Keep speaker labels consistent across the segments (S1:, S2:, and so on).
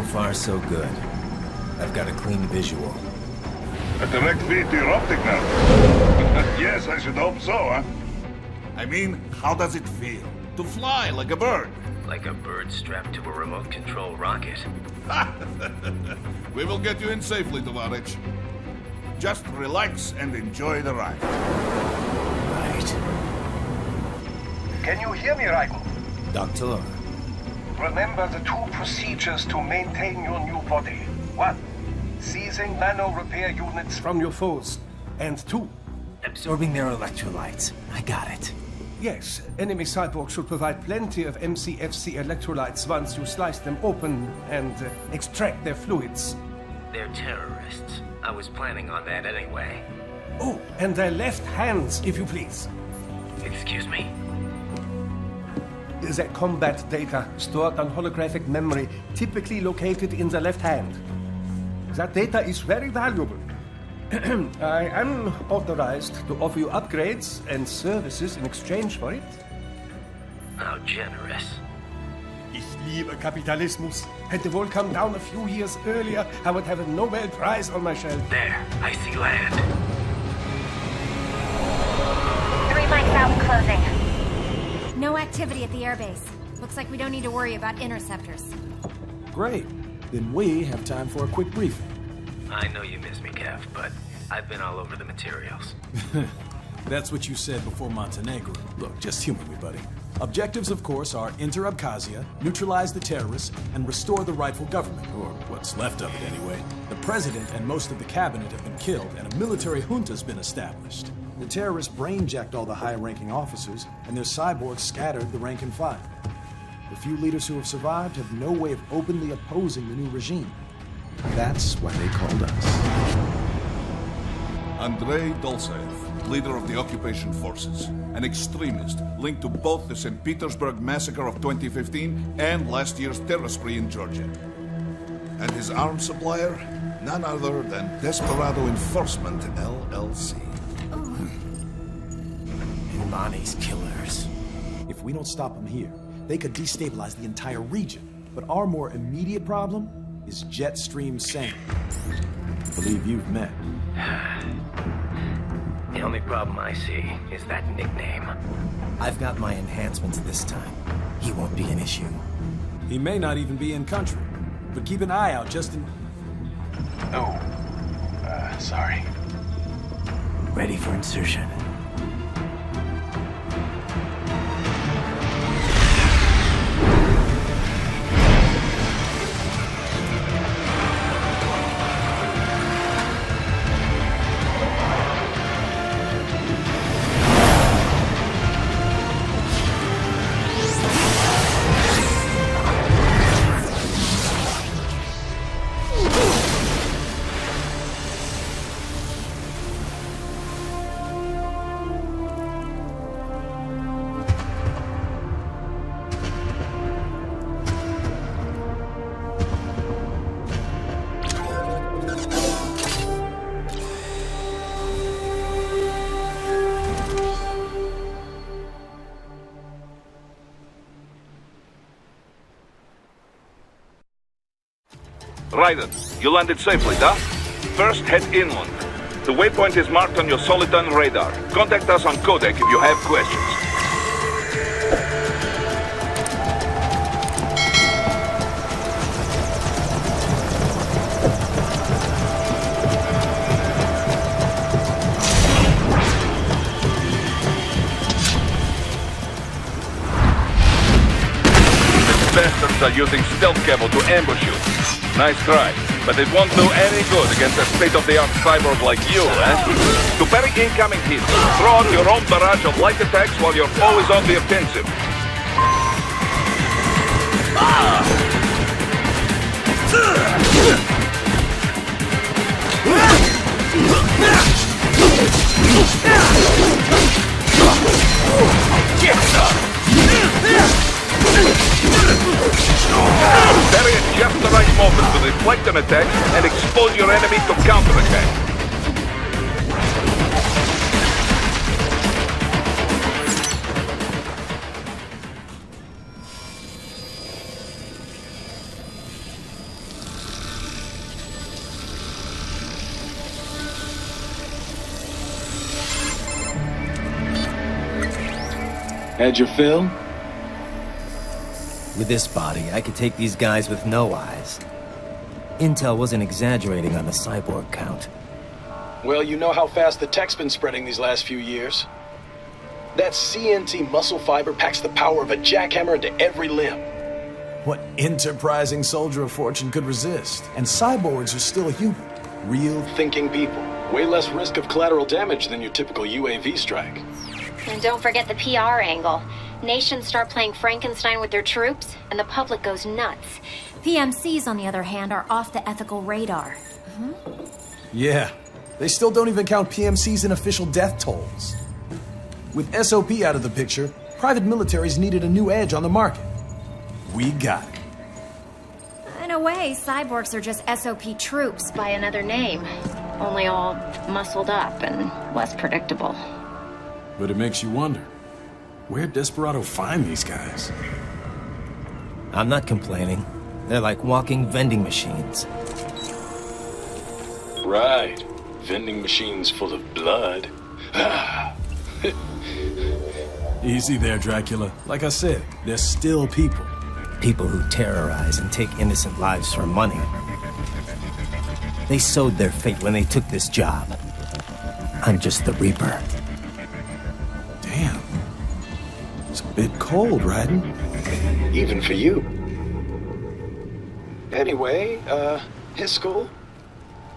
S1: far, so good. I've got a clean visual.
S2: A direct feed to your optic now. Yes, I should hope so, huh? I mean, how does it feel? To fly like a bird?
S3: Like a bird strapped to a remote control rocket.
S2: We will get you in safely, Tovarich. Just relax and enjoy the ride.
S1: Right.
S4: Can you hear me, Raiko?
S1: Doctor.
S4: Remember the 2 procedures to maintain your new body. 1. Seizing nano repair units from your foes. And 2.
S1: Absorbing their electrolytes. I got it.
S4: Yes, enemy cyborgs should provide plenty of MCFC electrolytes once you slice them open and extract their fluids.
S3: They're terrorists. I was planning on that anyway.
S4: Oh, and their left hands, if you please.
S3: Excuse me?
S4: The combat data stored on holographic memory, typically located in the left hand. That data is very valuable. I am authorized to offer you upgrades and services in exchange for it.
S3: How generous.
S4: Ich liebe Kapitalismus. Hätte wohl come down a few years earlier, I would have a Nobel Prize on my shelf.
S3: There, I see land.
S5: 3 mics out and closing. No activity at the airbase. Looks like we don't need to worry about interceptors.
S6: Great. Then we have time for a quick briefing.
S3: I know you miss me, Kev, but I've been all over the materials.
S6: That's what you said before Montenegro. Look, just humor me, buddy. Objectives, of course, are enter Abkhazia, neutralize the terrorists, and restore the rightful government, or what's left of it anyway. The president and most of the cabinet have been killed, and a military junta's been established. The terrorists brain-jacked all the high-ranking officers, and their cyborgs scattered the rank and file. The few leaders who have survived have no way of openly opposing the new regime. That's why they called us.
S2: Andrei Dolzaev, leader of the occupation forces, an extremist linked to both the St. Petersburg massacre of 2015 and last year's terror spree in Georgia. And his arms supplier, none other than Desperado Enforcement, LLC.
S1: Imani's killers.
S6: If we don't stop them here, they could destabilize the entire region. But our more immediate problem is Jetstream Sam. I believe you've met.
S3: The only problem I see is that nickname.
S1: I've got my enhancements this time. He won't be an issue.
S6: He may not even be in country. But keep an eye out just in...
S4: Oh, sorry.
S1: Ready for insertion.
S2: Raiden, you landed safely, huh? First, head inland. The waypoint is marked on your Soliton radar. Contact us on Codec if you have questions. These bastards are using stealth cable to ambush you. Nice try, but it won't do any good against a state-of-the-art cyborg like you, eh? To parry incoming hits, throw out your own barrage of light attacks while your foe is on the offensive. Parry at just the right moment to deflect an attack and expose your enemy to counterattack.
S7: Had your fill?
S1: With this body, I could take these guys with no eyes. Intel wasn't exaggerating on the cyborg count.
S8: Well, you know how fast the tech's been spreading these last few years. That CNT muscle fiber packs the power of a jackhammer into every limb.
S6: What enterprising soldier of fortune could resist? And cyborgs are still human. Real
S8: Thinking people. Way less risk of collateral damage than your typical UAV strike.
S5: And don't forget the PR angle. Nations start playing Frankenstein with their troops, and the public goes nuts. PMCs, on the other hand, are off the ethical radar.
S6: Yeah, they still don't even count PMCs in official death tolls. With SOP out of the picture, private militaries needed a new edge on the market. We got it.
S5: In a way, cyborgs are just SOP troops by another name. Only all muscled up and less predictable.
S6: But it makes you wonder, where'd Desperado find these guys?
S1: I'm not complaining. They're like walking vending machines.
S8: Right. Vending machines full of blood.
S6: Easy there, Dracula. Like I said, they're still people.
S1: People who terrorize and take innocent lives for money. They sowed their fate when they took this job. I'm just the Reaper.
S6: Damn. It's a bit cold, Raiden.
S8: Even for you. Anyway, his school?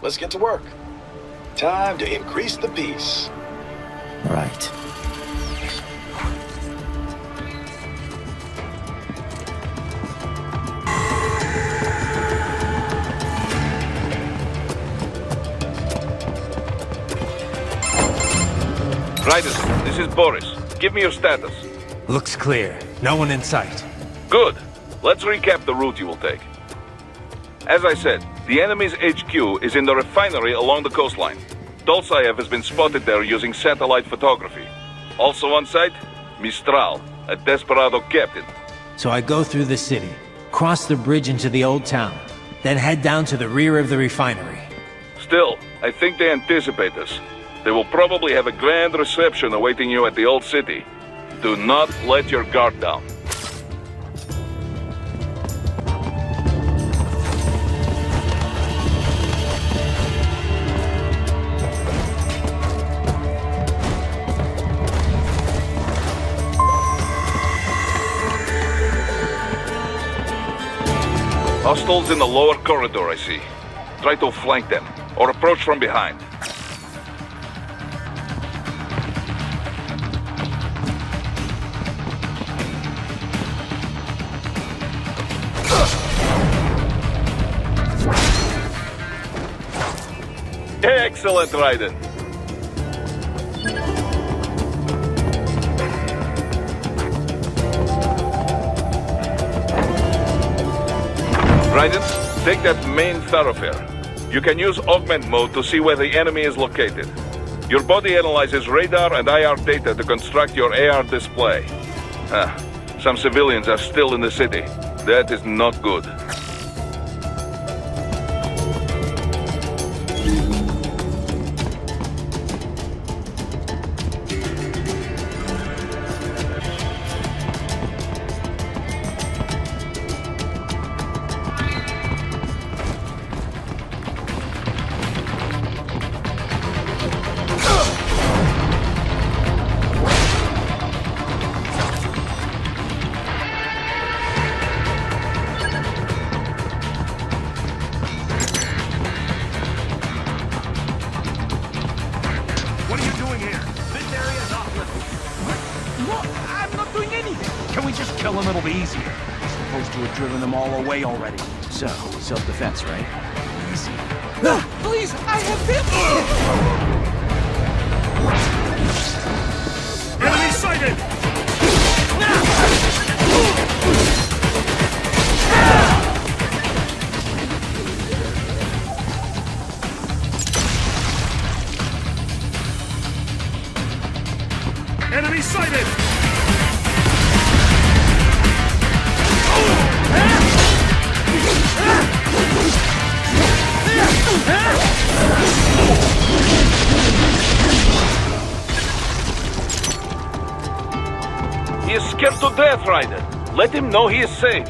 S8: Let's get to work. Time to increase the peace.
S1: Right.
S2: Raiden, this is Boris. Give me your status.
S1: Looks clear. No one in sight.
S2: Good. Let's recap the route you will take. As I said, the enemy's HQ is in the refinery along the coastline. Dolzaev has been spotted there using satellite photography. Also on site, Mistral, a Desperado captain.
S9: So I go through the city, cross the bridge into the old town, then head down to the rear of the refinery.
S2: Still, I think they anticipate us. They will probably have a grand reception awaiting you at the old city. Do not let your guard down. Hostiles in the lower corridor, I see. Try to flank them, or approach from behind. Excellent, Raiden. Raiden, take that main thoroughfare. You can use augment mode to see where the enemy is located. Your body analyzes radar and IR data to construct your AR display. Some civilians are still in the city. That is not good.
S10: Kill him, it'll be easier. Supposed to have driven them all away already. So, self-defense, right? Easy. No, please, I have him! Enemy sighted! Enemy sighted!
S2: He is
S7: scared to death, Raiden. Let him know he is safe.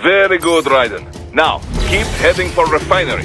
S7: Very good, Raiden. Now, keep heading for refinery.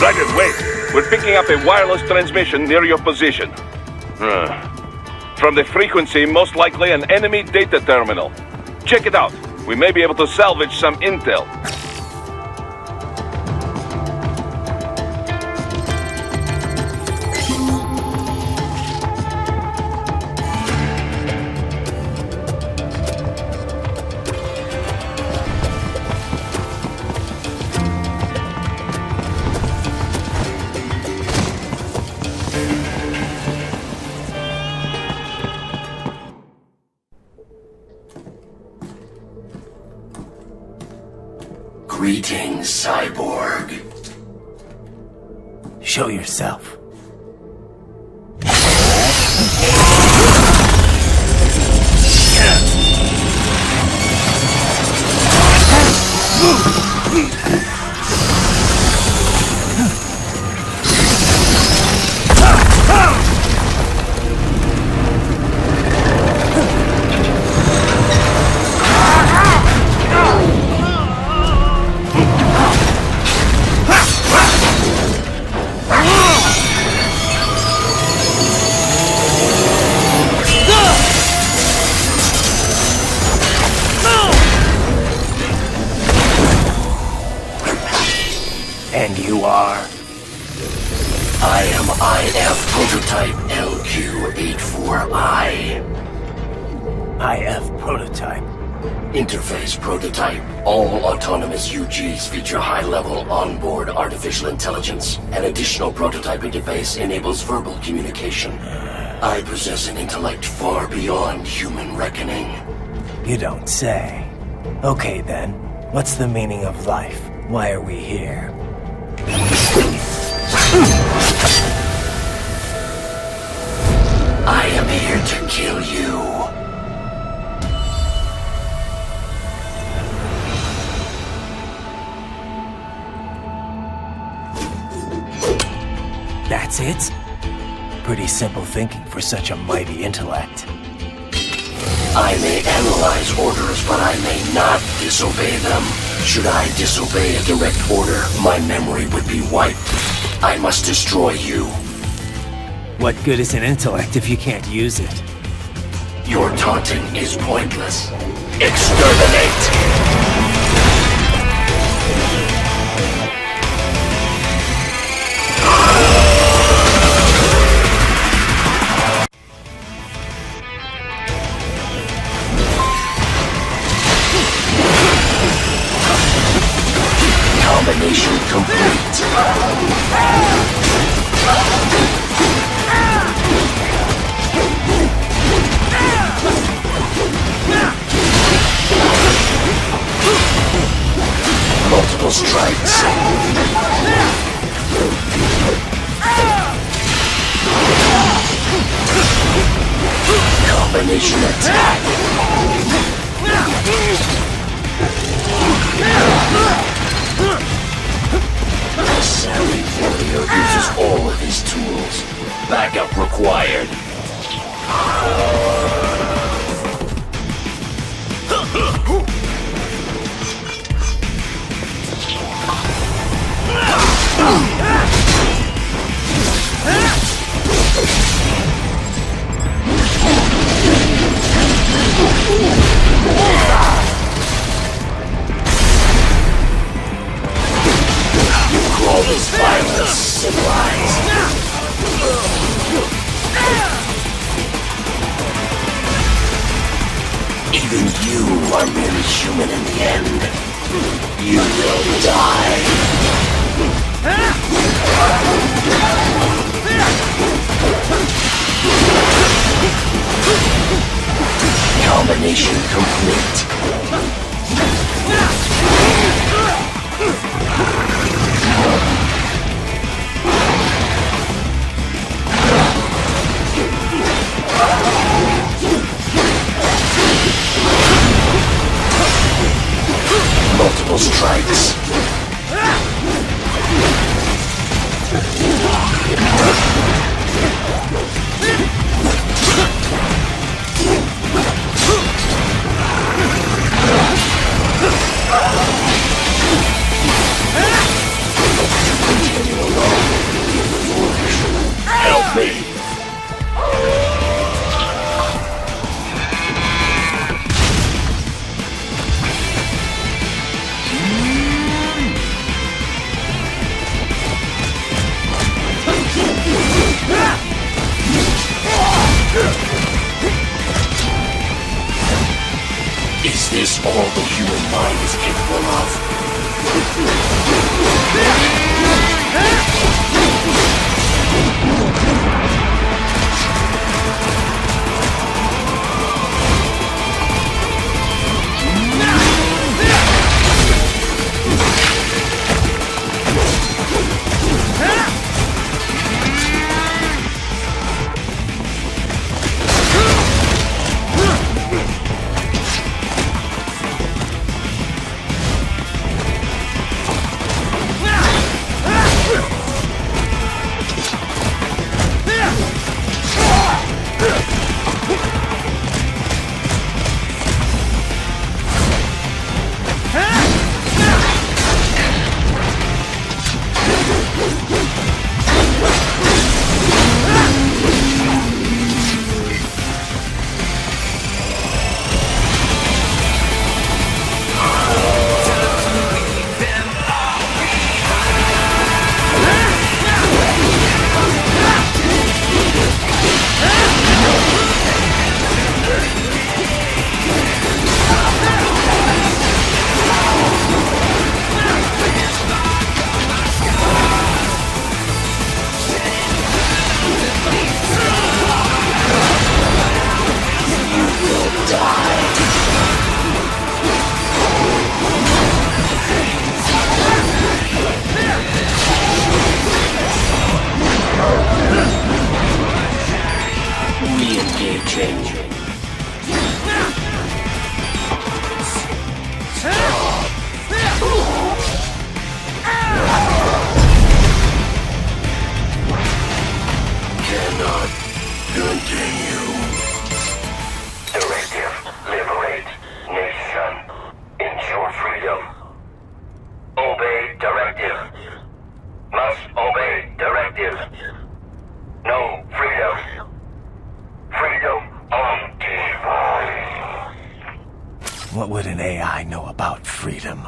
S7: Raiden, wait! We're picking up a wireless transmission near your position. From the frequency, most likely an enemy data terminal. Check it out. We may be able to salvage some intel.
S11: Greetings, cyborg.
S1: Show yourself. And you are?
S11: I am IF Prototype LQ84I.
S1: IF Prototype.
S11: Interface Prototype. All autonomous UGs feature high-level onboard artificial intelligence. An additional prototype interface enables verbal communication. I possess an intellect far beyond human reckoning.
S1: You don't say. Okay then, what's the meaning of life? Why are we here?
S11: I am here to kill you.
S1: That's it? Pretty simple thinking for such a mighty intellect.
S11: I may analyze orders, but I may not disobey them. Should I disobey a direct order, my memory would be wiped. I must destroy you.
S1: What good is an intellect if you can't use it?
S11: Your taunting is pointless. Exterminate! Combination complete. Multiple strikes. Combination attack. The savvy warrior uses all of his tools. Backup required. You call this violence civilized? Even you are merely human in the end. You will die. Combination complete. Multiple strikes. me! Is this all the human mind is capable of?
S1: What would an AI know about freedom?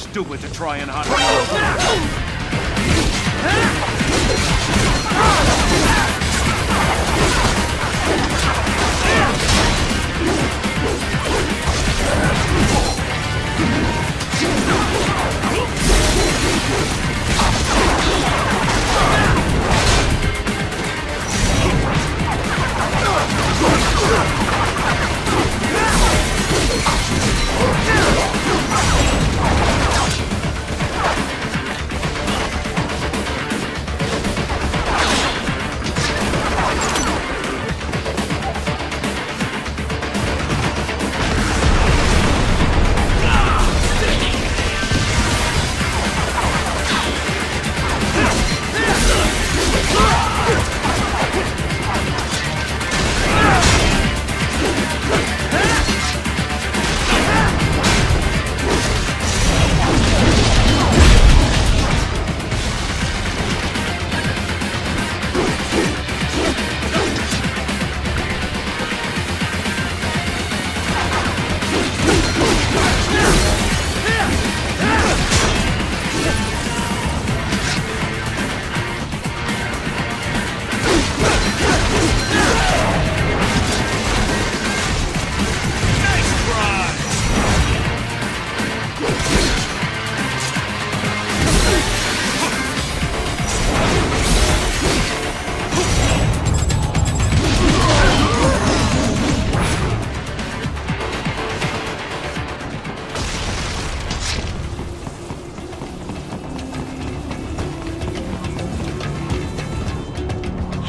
S10: stupid to try and hunt.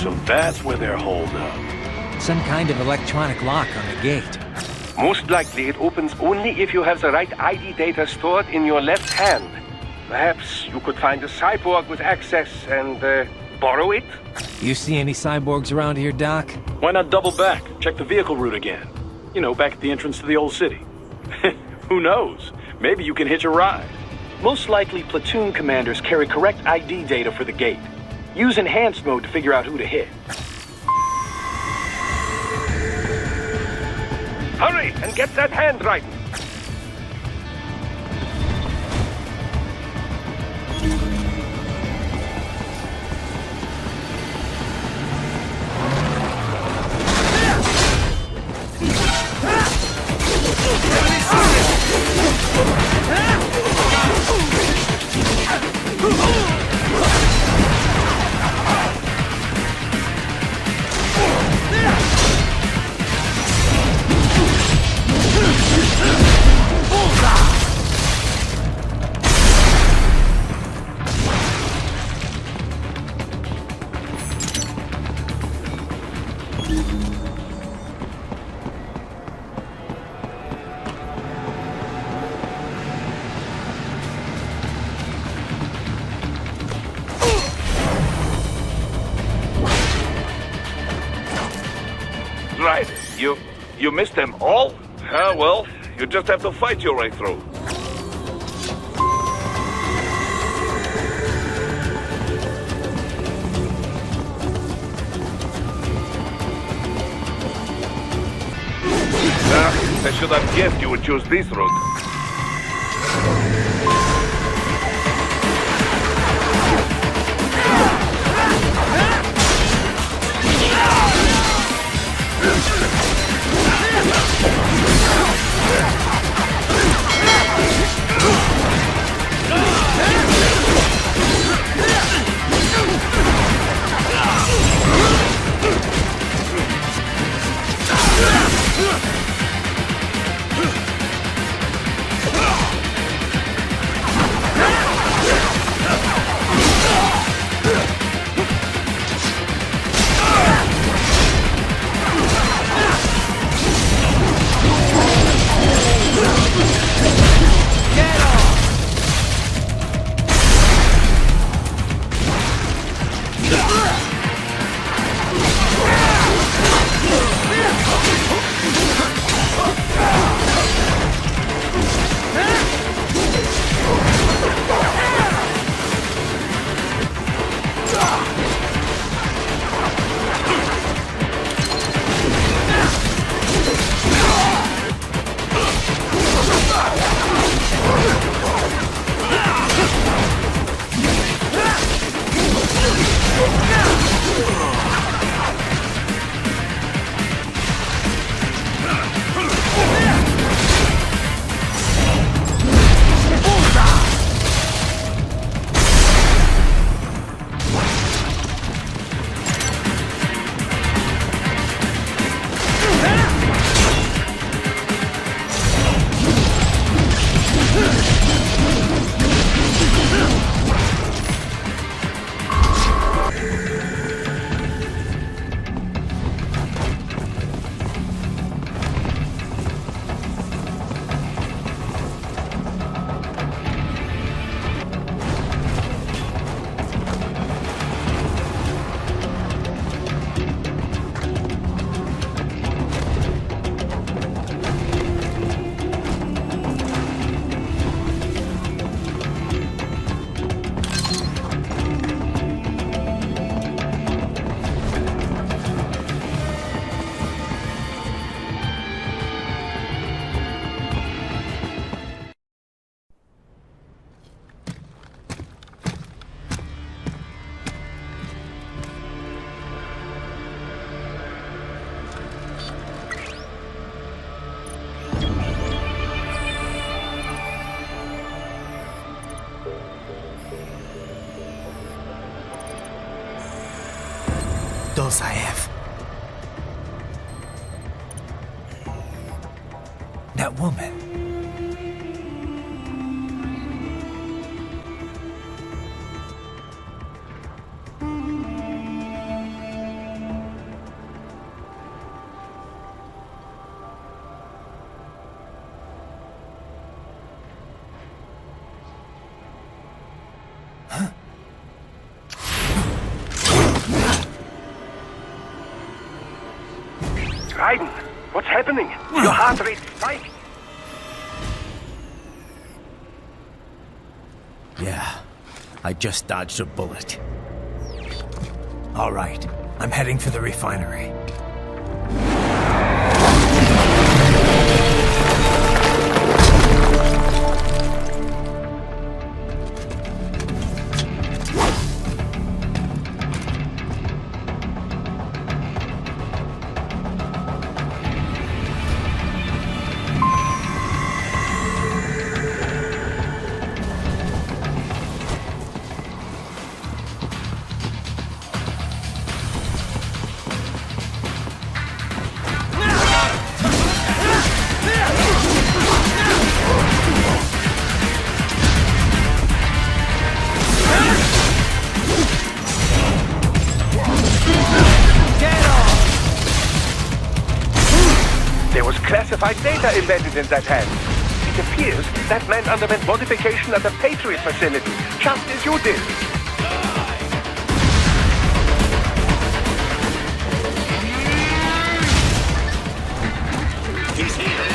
S7: So that's where they're holed up.
S9: Some kind of electronic lock on the gate.
S7: Most likely it opens only if you have the right ID data stored in your left hand. Perhaps you could find a cyborg with access and borrow it?
S9: You see any cyborgs around here, Doc?
S8: Why not double back? Check the vehicle route again. You know, back at the entrance to the old city. Who knows? Maybe you can hitch a ride. Most likely, platoon commanders carry correct ID data for the gate. Use enhanced mode to figure out who to hit.
S7: Hurry and get that hand right. Right. You missed them all? Ah, well, you just have to fight your way through. I should have guessed you would choose this route.
S1: skills I have. That woman.
S12: Raiden, what's happening? Your heart rate spiked.
S1: Yeah, I just dodged a bullet. All right, I'm heading for the refinery.
S12: Classified data embedded in that hand. It appears that man underwent modification at the Patriot facility, just as you did. He's here.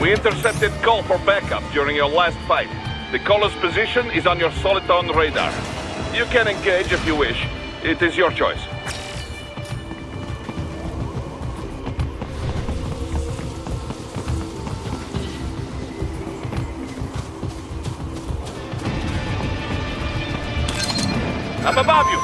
S7: We intercepted call for backup during your last fight. The caller's position is on your Soliton radar. You can engage if you wish. It is your choice. I'm above you.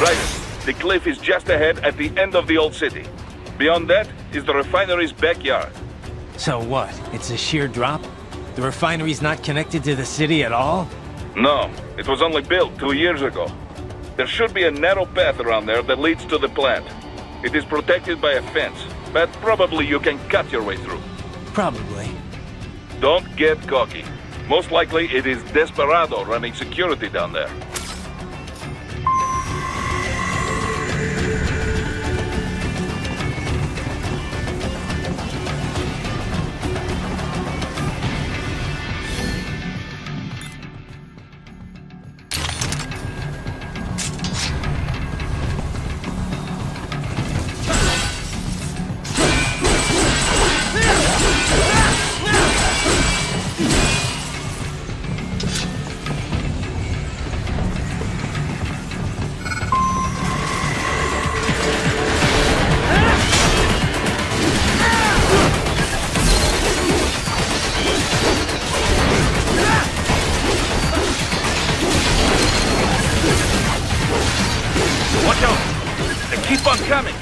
S7: Right. The cliff is just ahead at the end of the old city. Beyond that is the refinery's backyard.
S9: So what? It's a sheer drop? The refinery's not connected to the city at all?
S7: No, it was only built 2 years ago. There should be a narrow path around there that leads to the plant. It is protected by a fence, but probably you can cut your way through.
S9: Probably.
S7: Don't get cocky. Most likely it is Desperado running security down there. Watch out! They keep on coming!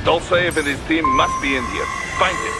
S7: Dolcev and his team must be in here. Find him.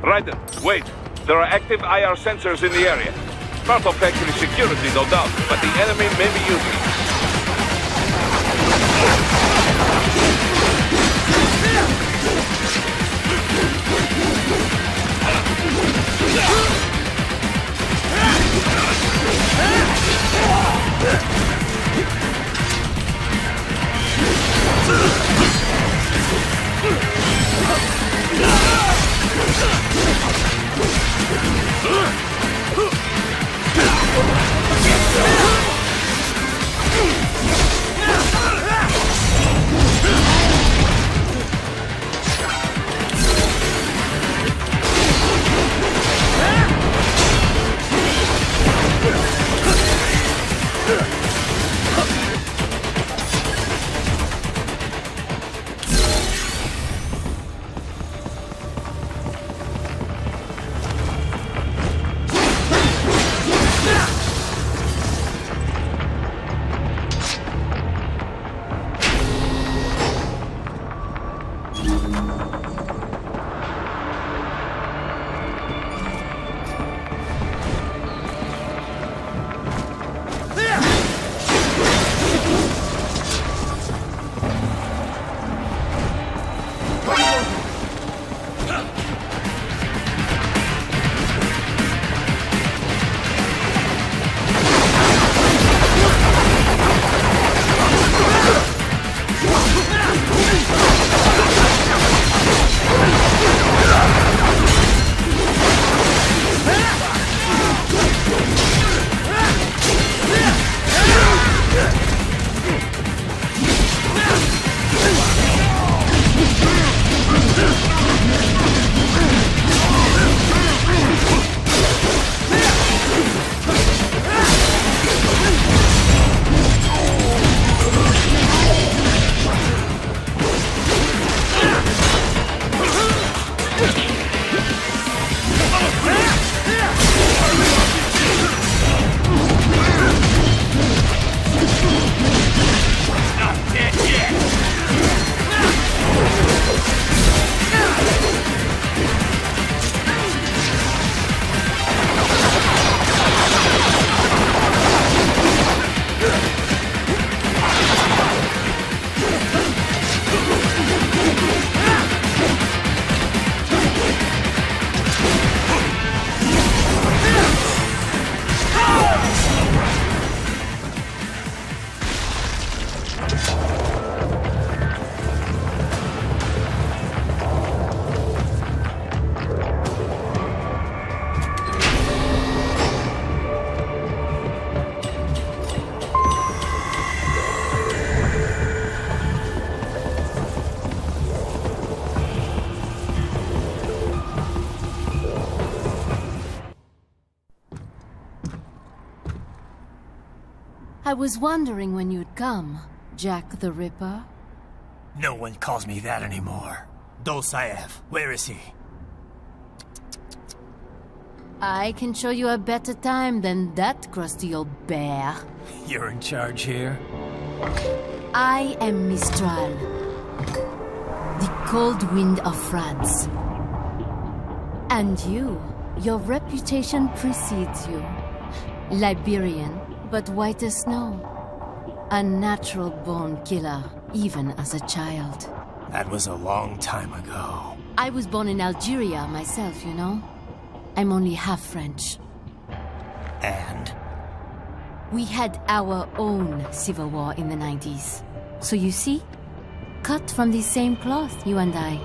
S7: Ryder, wait. There are active IR sensors in the area. Part of factory security, no doubt, but the enemy may be using it.
S13: I was wondering when you'd come, Jack the Ripper.
S1: No one calls me that anymore. Dolsaev, where is he?
S13: I can show you a better time than that crusty old bear.
S1: You're in charge here?
S13: I am Mistral, the cold wind of France. And your reputation precedes you. Liberian, but white as snow. A natural-born killer, even as a child.
S1: That was a long time ago.
S13: I was born in Algeria myself, you know. I'm only half French.
S1: And?
S13: We had our own civil war in the 90s. So you see? Cut from the same cloth, you and I.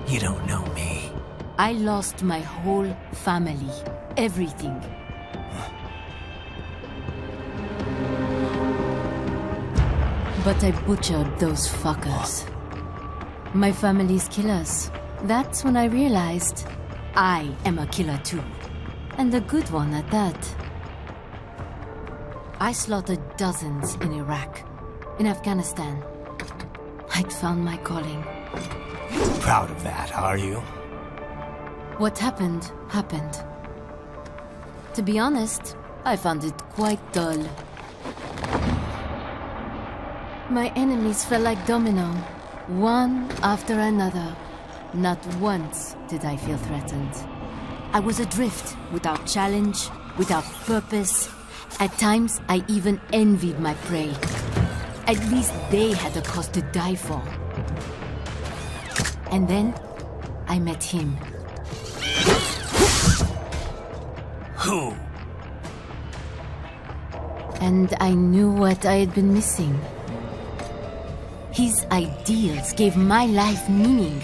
S1: You don't know me.
S13: I lost my whole family. Everything. But I butchered those fuckers. My family's killers. That's when I realized I am a killer too. And a good one at that. I slaughtered dozens in Iraq, in Afghanistan. I'd found my calling.
S1: Proud of that, are you?
S13: What happened, happened. To be honest, I found it quite dull. My enemies fell like domino, one after another. Not once did I feel threatened. I was adrift, without challenge, without purpose. At times, I even envied my prey. At least they had a cause to die for. And then, I met him.
S1: Who?
S13: And I knew what I had been missing. His ideals gave my life meaning.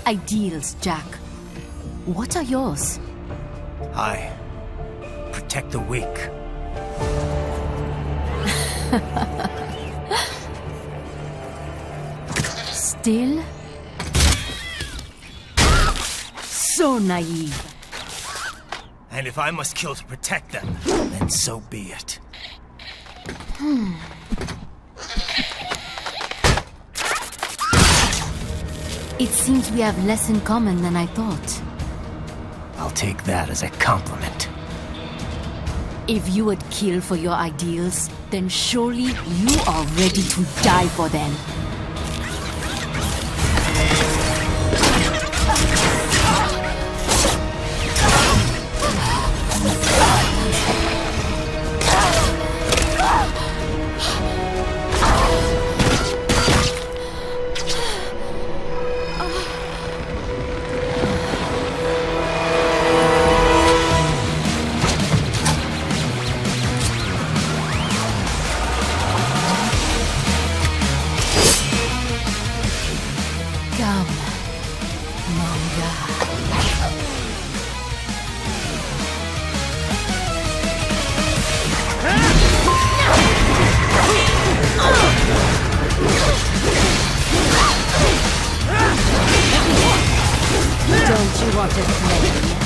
S13: Ideals, Jack. What are yours?
S1: I protect the weak.
S13: Still? So naive.
S1: And if I must kill to protect them, then so be it.
S13: It seems we have less in common than I thought.
S1: I'll take that as a compliment.
S13: If you would kill for your ideals, then surely you are ready to die for them. Don't you want to play?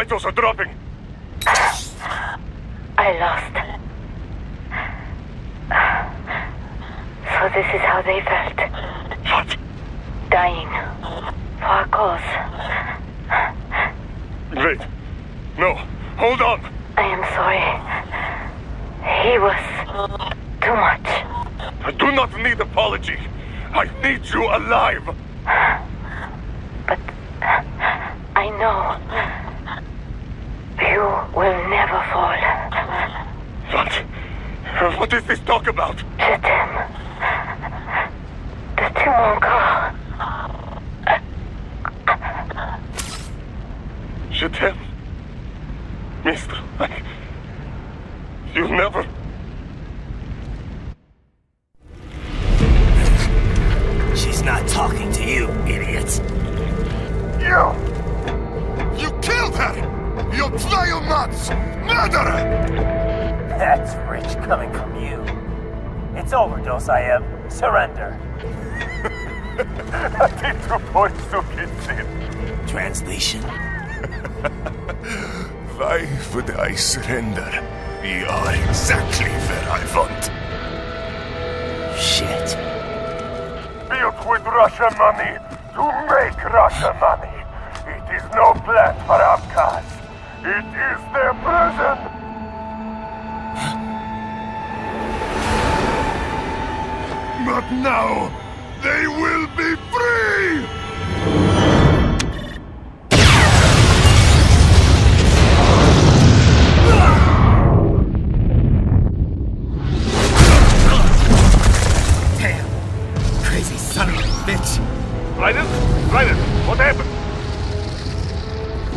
S7: vitals are dropping.
S14: I lost. So this is how they felt.
S7: What?
S14: Dying. For a cause.
S7: Wait. No. Hold on.
S14: I am sorry. He was too much.
S7: I do not need apology. I need you alive.
S14: But I know you will never fall.
S7: What? What is this talk about?
S14: Je t'aime. De tout mon corps.
S7: Je t'aime. Mister, you never...
S1: She's not talking to you, idiot.
S7: You killed her! You vile nuts! Murderer!
S1: That's rich coming from you. It's overdose, I am. Surrender. Translation?
S7: Why would I surrender? We are exactly where I want.
S1: Shit.
S7: Built with Russian money to make Russian money. It is no plan for outcasts. It is their prison. But now, they will be free!
S1: Damn! Crazy son of a bitch!
S7: Raiden? Raiden, what happened?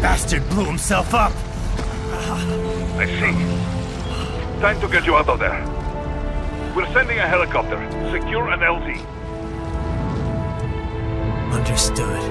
S1: Bastard blew himself up!
S7: I see. Time to get you out of there. We're sending a helicopter. Secure an LZ.
S1: Understood.